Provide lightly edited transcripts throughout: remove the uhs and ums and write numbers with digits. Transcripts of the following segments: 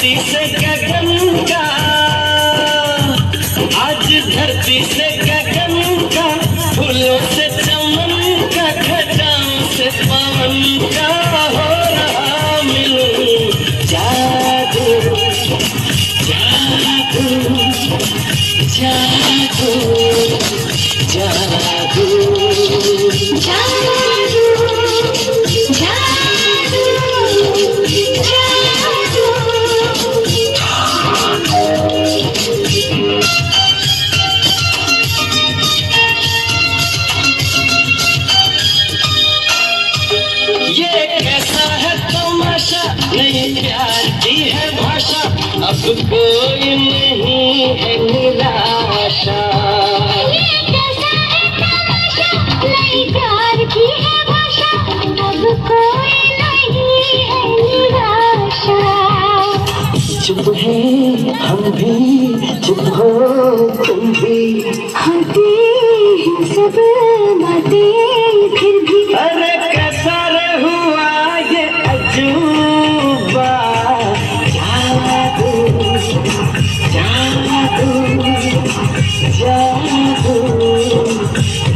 धरती से गगन का, आज धरती से गगन का, फूलों से चमन का, घटाओं से पवन का हो रहा मिलन। जादू जादू जादू जादू ये कैसा है तमाशा, नई प्यार की है भाषा, अब कोई नहीं है निराशा। ये कैसा है तमाशा, नई प्यार की है भाषा, अब कोई नहीं है निराशा। चुप है हम भी, चुप हो तुम भी, होती हैं सब बातें फिर भी। अरे कैसा रे हुआ ये अजूबा, जादू जादू जादू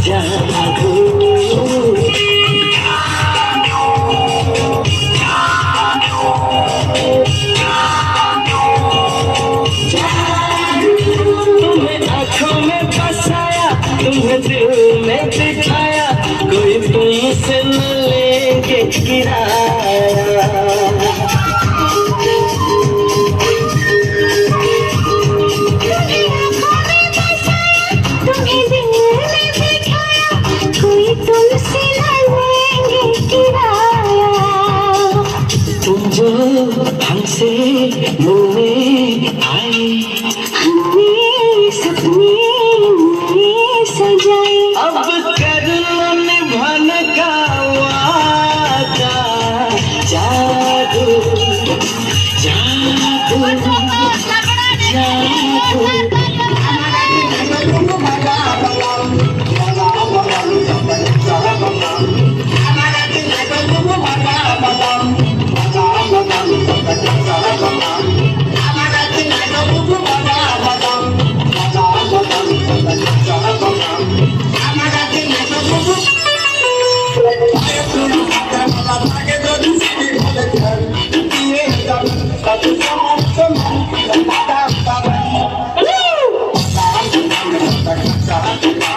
जादू। तुम्हें आँखों में बसाया, तुम्हें दिल में दिखाया, कोई तुमसे न लेंगे किराया। तुम्हें दिल में बिठाया, कोई तुमसे न लेंगे किराया। तुम जो हमसे मिलने आए, हमने सपने में सजाए, अब कर लो निभाने का वादा। जादू जादू जादू। Come on.